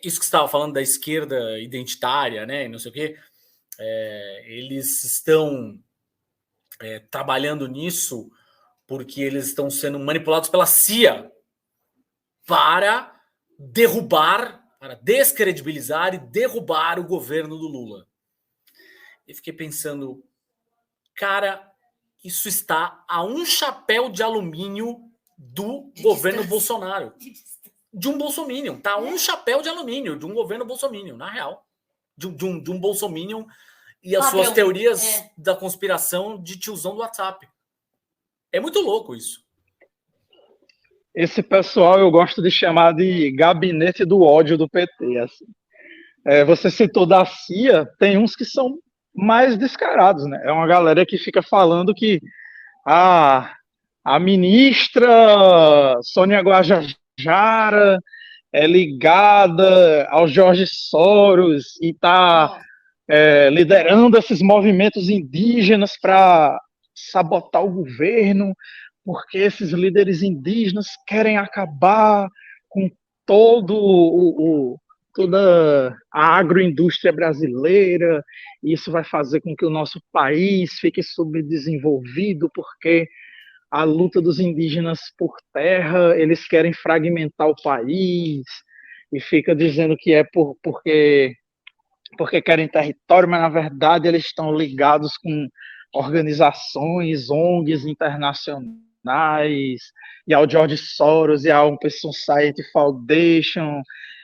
que você estava falando da esquerda identitária, né, e não sei o quê, eles estão trabalhando nisso porque eles estão sendo manipulados pela CIA para derrubar, para descredibilizar e derrubar o governo do Lula. E fiquei pensando, cara, isso está a um chapéu de alumínio do governo Bolsonaro. De um bolsominion. Tá um chapéu de alumínio de um governo bolsominion, na real. De um bolsominion e as suas teorias da conspiração de tiozão do WhatsApp. É muito louco isso. Esse pessoal eu gosto de chamar de gabinete do ódio do PT. Assim. Você citou da CIA, tem uns que são mais descarados, né? É uma galera que fica falando que a ministra Sônia Guajajara é ligada ao Jorge Soros e está liderando esses movimentos indígenas para sabotar o governo, porque esses líderes indígenas querem acabar com toda a agroindústria brasileira, e isso vai fazer com que o nosso país fique subdesenvolvido, porque a luta dos indígenas por terra, eles querem fragmentar o país, e fica dizendo que é porque querem território, mas na verdade eles estão ligados com organizações, ONGs internacionais e ao George Soros e ao Open Society Foundation,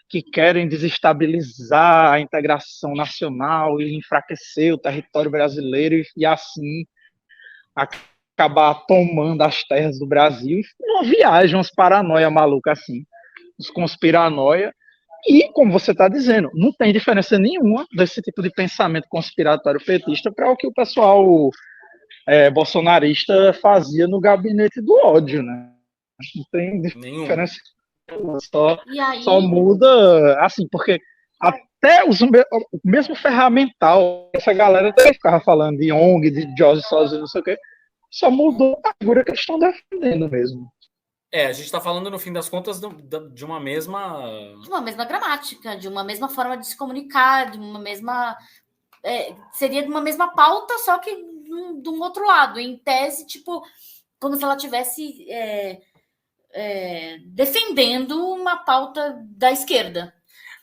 que querem desestabilizar a integração nacional e enfraquecer o território brasileiro e assim acabar tomando as terras do Brasil. Uma viagem, umas paranoia maluca assim, os conspiranoia. E, como você está dizendo, não tem diferença nenhuma desse tipo de pensamento conspiratório petista para o que o pessoal bolsonarista fazia no gabinete do ódio, né? Não tem diferença nenhuma. Só muda, assim, porque até o mesmo ferramental, essa galera também ficava falando de ONG, de George Soros, não sei o quê, só mudou a figura que eles estão defendendo mesmo. A gente está falando, no fim das contas, de uma mesma... De uma mesma gramática, de uma mesma forma de se comunicar, de uma mesma... seria de uma mesma pauta, só que de um outro lado. Em tese, tipo, como se ela estivesse defendendo uma pauta da esquerda.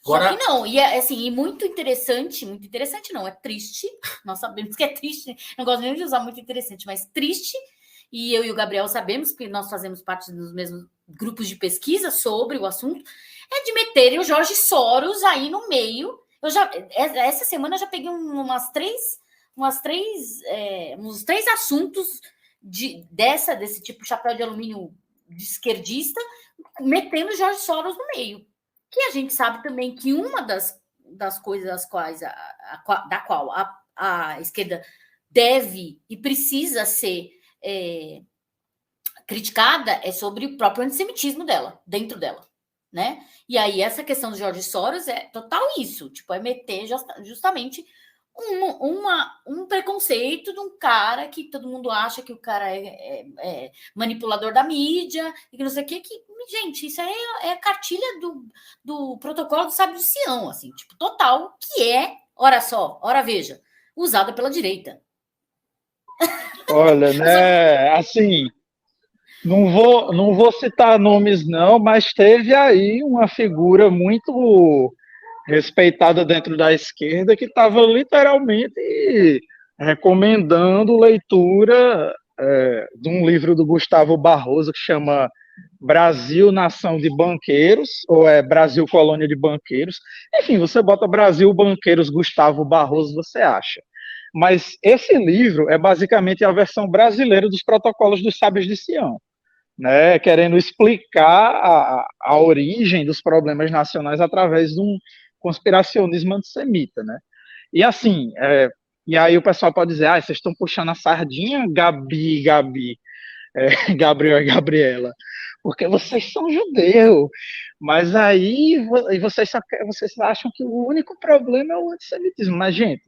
Agora... Só que não. E assim, e muito interessante não, é triste. Nós sabemos que é triste. Não gosto nem de usar muito interessante, mas triste. E eu e o Gabriel sabemos, porque nós fazemos parte dos mesmos grupos de pesquisa sobre o assunto, é de meterem o George Soros aí no meio. Essa semana eu já peguei uns três assuntos desse tipo de chapéu de alumínio de esquerdista, metendo o George Soros no meio. Que a gente sabe também que uma das coisas das quais da qual a esquerda deve e precisa ser criticada é sobre o próprio antissemitismo dela, dentro dela, né? E aí essa questão do George Soros é total isso, tipo, é meter justamente um preconceito de um cara que todo mundo acha que o cara é manipulador da mídia e que não sei o que, gente, isso aí é a cartilha do protocolo do Sábio de Sião, assim, tipo, total, que ora só, ora veja, usada pela direita. Olha, né, assim, não vou citar nomes não, mas teve aí uma figura muito respeitada dentro da esquerda que estava literalmente recomendando leitura de um livro do Gustavo Barroso que chama Brasil, Nação de Banqueiros, ou Brasil, Colônia de Banqueiros. Enfim, você bota Brasil, Banqueiros, Gustavo Barroso, você acha. Mas esse livro é basicamente a versão brasileira dos protocolos dos sábios de Sião, né, querendo explicar a origem dos problemas nacionais através de um conspiracionismo antissemita, né? E assim, e aí o pessoal pode dizer, vocês estão puxando a sardinha, Gabriel e Gabriela, porque vocês são judeus, mas aí vocês acham que o único problema é o antissemitismo. Mas, gente,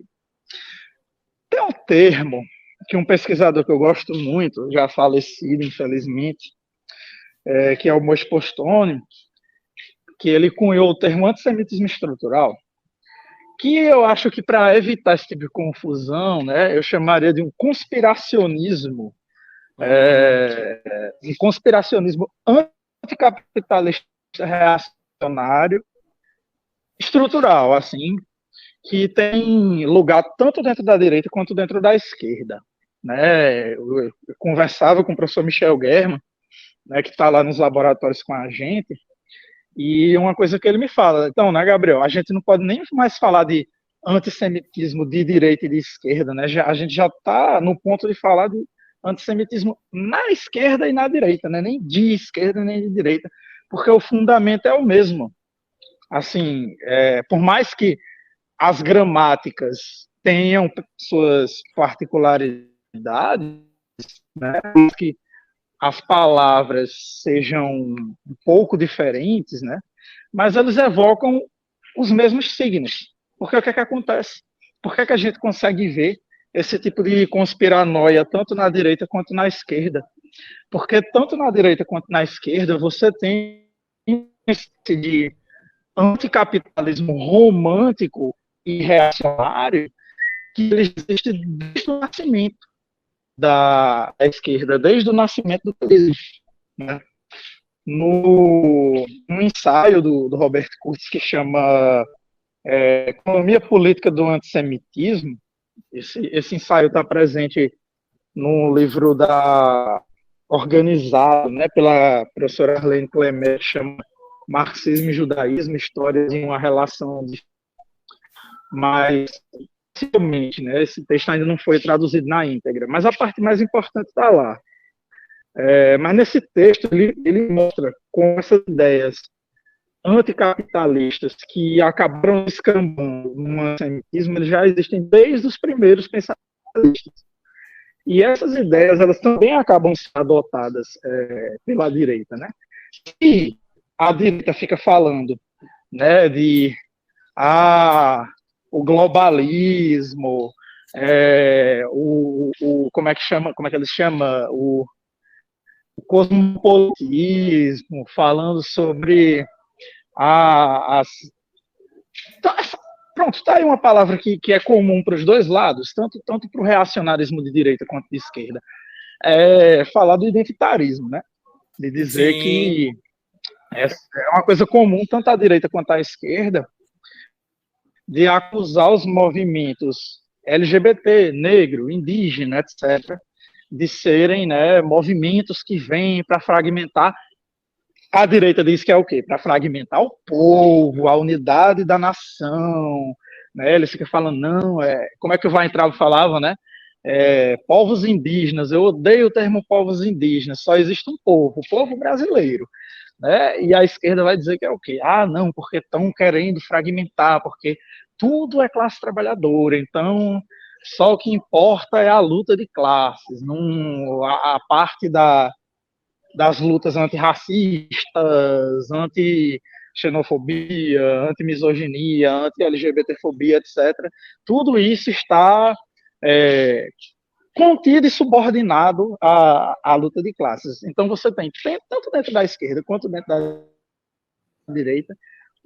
tem um termo que um pesquisador que eu gosto muito, já falecido, infelizmente, que é o Moisés Postone, que ele cunhou o termo antissemitismo estrutural, que eu acho que para evitar esse tipo de confusão, né, eu chamaria de um conspiracionismo, um conspiracionismo anticapitalista reacionário estrutural, assim, que tem lugar tanto dentro da direita quanto dentro da esquerda, né? Eu conversava com o professor Michel German, né, que está lá nos laboratórios com a gente, e uma coisa que ele me fala, então, né, Gabriel, a gente não pode nem mais falar de antissemitismo de direita e de esquerda, né? A gente já está no ponto de falar de antissemitismo na esquerda e na direita, né? Nem de esquerda nem de direita, porque o fundamento é o mesmo. Assim, por mais que as gramáticas tenham suas particularidades, né, que as palavras sejam um pouco diferentes, né, mas eles evocam os mesmos signos. Porque o que acontece? Por que a gente consegue ver esse tipo de conspiranoia tanto na direita quanto na esquerda? Porque tanto na direita quanto na esquerda você tem esse de anticapitalismo romântico e reacionário que ele existe desde o nascimento da esquerda, desde o nascimento do país, né? No ensaio do Robert Kurz, que chama Economia Política do Antissemitismo, esse ensaio está presente no livro da organizado, né, pela professora Arlene Clemet, que chama Marxismo e Judaísmo, Histórias em uma Relação de... Mas, possivelmente, né, esse texto ainda não foi traduzido na íntegra, mas a parte mais importante está lá. Mas nesse texto ele mostra como essas ideias anticapitalistas que acabaram escambando no antissemitismo, eles já existem desde os primeiros pensadores. E essas ideias, elas também acabam sendo adotadas pela direita, né? E a direita fica falando, né, de o globalismo, como é que eles chamam? O cosmopolitismo, falando sobre pronto, está aí uma palavra que é comum para os dois lados, tanto para o reacionarismo de direita quanto de esquerda, falar do identitarismo, né? De dizer que é uma coisa comum, tanto à direita quanto à esquerda, de acusar os movimentos LGBT, negro, indígena, etc., de serem, né, movimentos que vêm para fragmentar. A direita diz que é o quê? Para fragmentar o povo, a unidade da nação. Né? Eles ficam falando, não, como é que o Weintraub falava, né? Povos indígenas, eu odeio o termo povos indígenas, só existe um povo, o povo brasileiro. Né? E a esquerda vai dizer que é o quê? Ah, não, porque estão querendo fragmentar, porque tudo é classe trabalhadora, então só o que importa é a luta de classes, não a parte das lutas antirracistas, anti-xenofobia, anti-misoginia, anti-LGBTfobia, etc. Tudo isso está contido e subordinado à luta de classes. Então você tem, tanto dentro da esquerda quanto dentro da direita,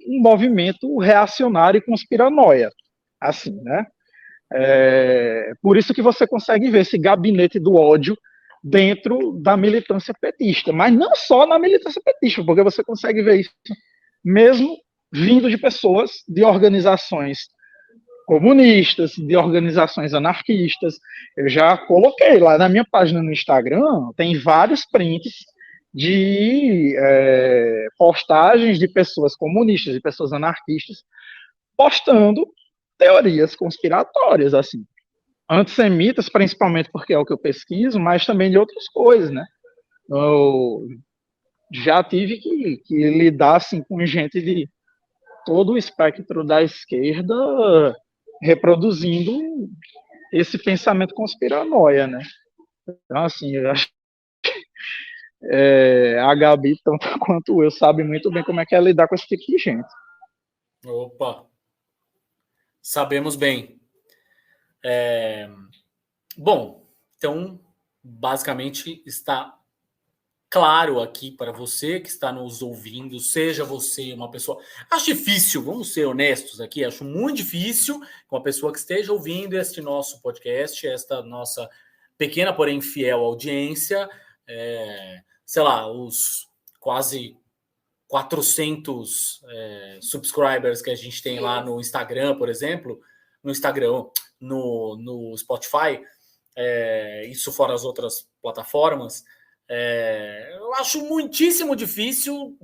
um movimento reacionário e conspiranoia. Assim, né? Por isso que você consegue ver esse gabinete do ódio dentro da militância petista, mas não só na militância petista, porque você consegue ver isso mesmo vindo de pessoas de organizações comunistas, de organizações anarquistas. Eu já coloquei lá na minha página no Instagram, tem vários prints de postagens de pessoas comunistas, de pessoas anarquistas, postando teorias conspiratórias, assim. Antissemitas, principalmente porque é o que eu pesquiso, mas também de outras coisas, né? Eu já tive que lidar assim, com gente de todo o espectro da esquerda reproduzindo esse pensamento conspiranoia, né? Então, assim, eu acho a Gabi, tanto quanto eu, sabe muito bem como é que é lidar com esse tipo de gente. Opa! Sabemos bem. Bom, então, basicamente, está claro aqui para você que está nos ouvindo, seja você uma pessoa... Acho difícil, vamos ser honestos aqui, acho muito difícil uma pessoa que esteja ouvindo este nosso podcast, esta nossa pequena, porém fiel audiência, sei lá, os quase 400 subscribers que a gente tem lá no Instagram, por exemplo, no Instagram, no Spotify, isso fora as outras plataformas, eu acho muitíssimo difícil,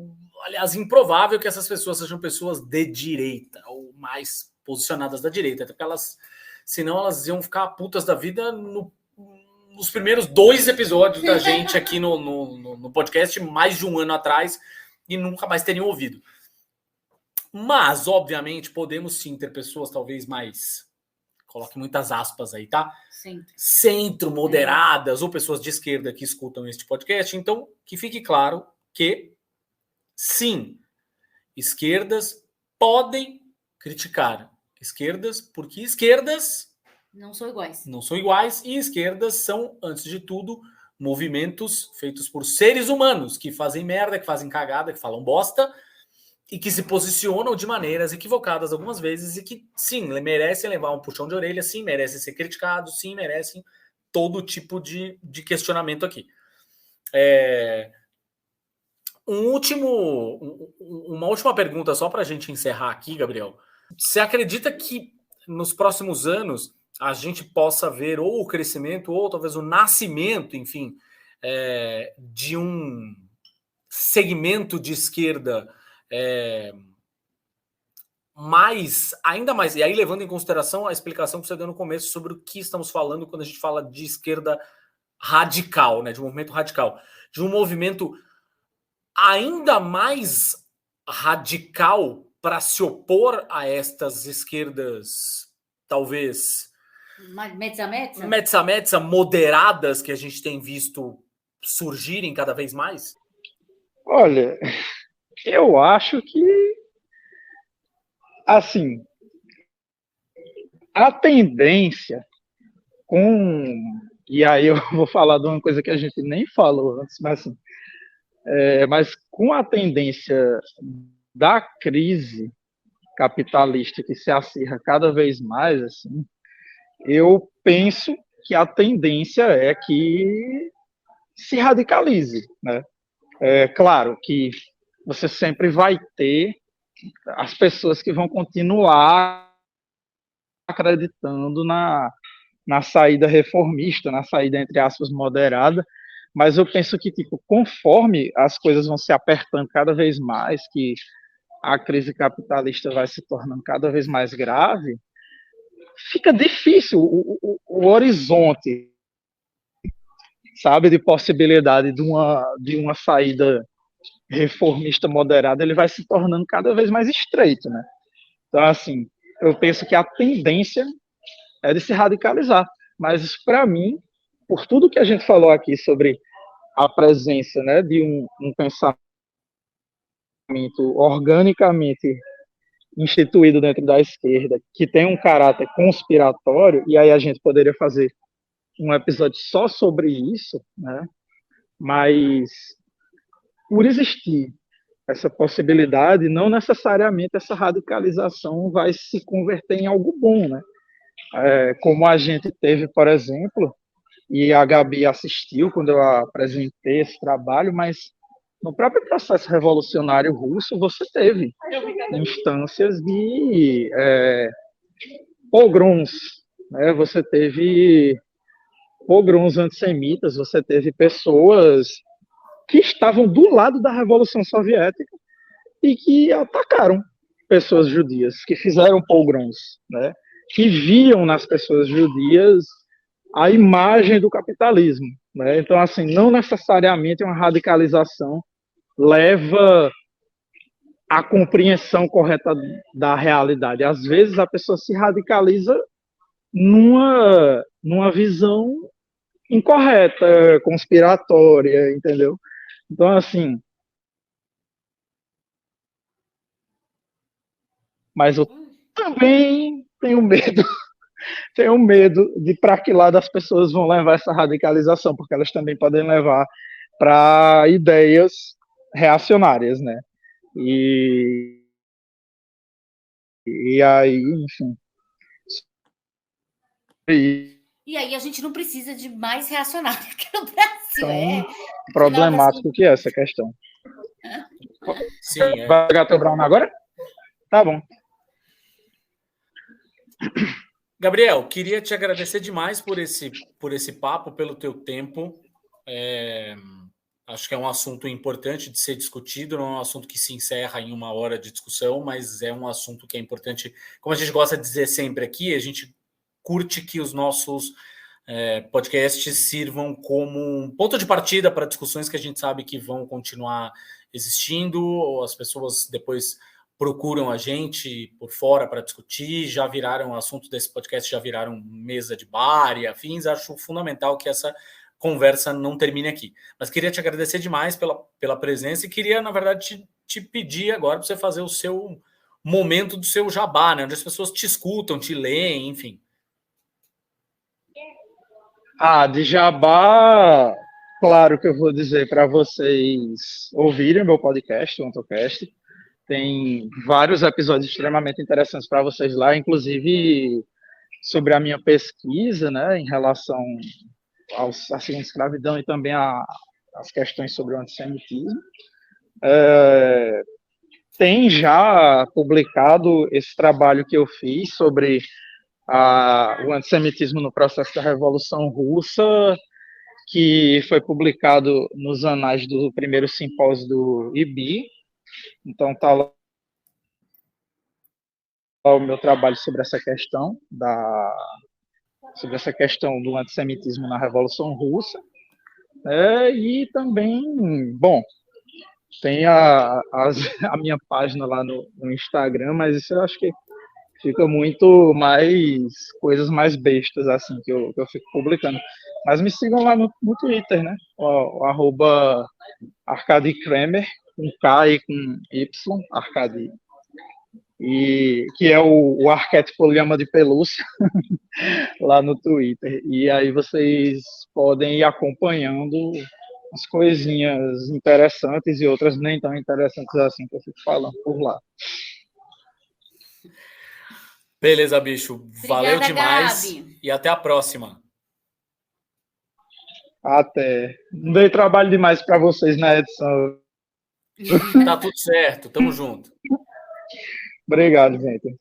aliás, improvável que essas pessoas sejam pessoas de direita, ou mais posicionadas da direita, até porque senão elas iam ficar putas da vida nos primeiros 2 episódios da gente aqui no podcast, mais de um ano atrás, e nunca mais teriam ouvido. Mas, obviamente, podemos sim ter pessoas talvez mais... Coloque muitas aspas aí, tá? Centro, moderadas, ou pessoas de esquerda que escutam este podcast. Então, que fique claro que, sim, esquerdas podem criticar esquerdas, porque esquerdas não são iguais. Não são iguais, e esquerdas são, antes de tudo, movimentos feitos por seres humanos que fazem merda, que fazem cagada, que falam bosta, e que se posicionam de maneiras equivocadas algumas vezes e que, sim, merecem levar um puxão de orelha, sim, merecem ser criticados, sim, merecem todo tipo de questionamento aqui. Uma última pergunta só para a gente encerrar aqui, Gabriel. Você acredita que nos próximos anos a gente possa ver ou o crescimento ou talvez o nascimento, enfim, de um segmento de esquerda ainda mais, e aí levando em consideração a explicação que você deu no começo sobre o que estamos falando quando a gente fala de esquerda radical, né, de um movimento radical, de um movimento ainda mais radical para se opor a estas esquerdas, talvez metza moderadas que a gente tem visto surgirem cada vez mais? Olha, eu acho que, assim, a tendência e aí eu vou falar de uma coisa que a gente nem falou antes, mas assim, mas com a tendência da crise capitalista que se acirra cada vez mais, assim, eu penso que a tendência é que se radicalize, né? É claro que você sempre vai ter as pessoas que vão continuar acreditando na saída reformista, na saída, entre aspas, moderada, mas eu penso que, tipo, conforme as coisas vão se apertando cada vez mais, que a crise capitalista vai se tornando cada vez mais grave, fica difícil o horizonte, sabe, de possibilidade de uma saída reformista moderada, ele vai se tornando cada vez mais estreito, né? Então, assim, eu penso que a tendência é de se radicalizar, mas para mim, por tudo que a gente falou aqui sobre a presença, né, de um pensamento organicamente instituído dentro da esquerda, que tem um caráter conspiratório, e aí a gente poderia fazer um episódio só sobre isso, né? Mas por existir essa possibilidade, não necessariamente essa radicalização vai se converter em algo bom, né? Como a gente teve, por exemplo, e a Gabi assistiu quando eu apresentei esse trabalho, mas no próprio processo revolucionário russo você teve instâncias de pogroms, né? Você teve pogroms antissemitas, você teve pessoas que estavam do lado da Revolução Soviética e que atacaram pessoas judias, que fizeram pogroms, né? Que viam nas pessoas judias a imagem do capitalismo, né? Então, assim, não necessariamente uma radicalização leva à compreensão correta da realidade. Às vezes a pessoa se radicaliza numa visão incorreta, conspiratória, entendeu? Então, assim, mas eu também tenho medo de para que lado as pessoas vão levar essa radicalização, porque elas também podem levar para ideias reacionárias, né? E aí, enfim. E aí a gente não precisa de mais reacionário aqui no Brasil. Problemático que é essa questão. Sim, Vai pegar teu Brown agora? Tá bom. Gabriel, queria te agradecer demais por esse papo, pelo teu tempo. Acho que é um assunto importante de ser discutido, não é um assunto que se encerra em 1 hora de discussão, mas é um assunto que é importante. Como a gente gosta de dizer sempre aqui, a gente curte que os nossos podcasts sirvam como um ponto de partida para discussões que a gente sabe que vão continuar existindo, as pessoas depois procuram a gente por fora para discutir, já viraram assunto desse podcast, já viraram mesa de bar e afins. Acho fundamental que essa conversa não termine aqui. Mas queria te agradecer demais pela presença e queria, na verdade, te pedir agora para você fazer o seu momento do seu jabá, né? Onde as pessoas te escutam, te leem, enfim. De jabá, claro que eu vou dizer para vocês ouvirem meu podcast, o AntoCast. Tem vários episódios extremamente interessantes para vocês lá, inclusive sobre a minha pesquisa, né, em relação à segunda escravidão e também às questões sobre o antissemitismo. Tem já publicado esse trabalho que eu fiz sobre o antissemitismo no processo da Revolução Russa, que foi publicado nos anais do primeiro simpósio do IBI. Então, está lá o meu trabalho sobre essa questão do antissemitismo na Revolução Russa. E também, bom, tem a minha página lá no Instagram, mas isso eu acho que fica muito mais coisas mais bestas assim que eu fico publicando. Mas me sigam lá no Twitter, né? O arroba Arkady Kremer, com K e com Y, Arkady. E que é o arquétipo lhama de pelúcia lá no Twitter. E aí vocês podem ir acompanhando as coisinhas interessantes e outras nem tão interessantes assim que eu fico falando por lá. Beleza, bicho. Valeu Obrigada, demais. Gabi. E até a próxima. Até. Não dei trabalho demais para vocês na edição. Tá tudo certo. Tamo junto. Obrigado, gente.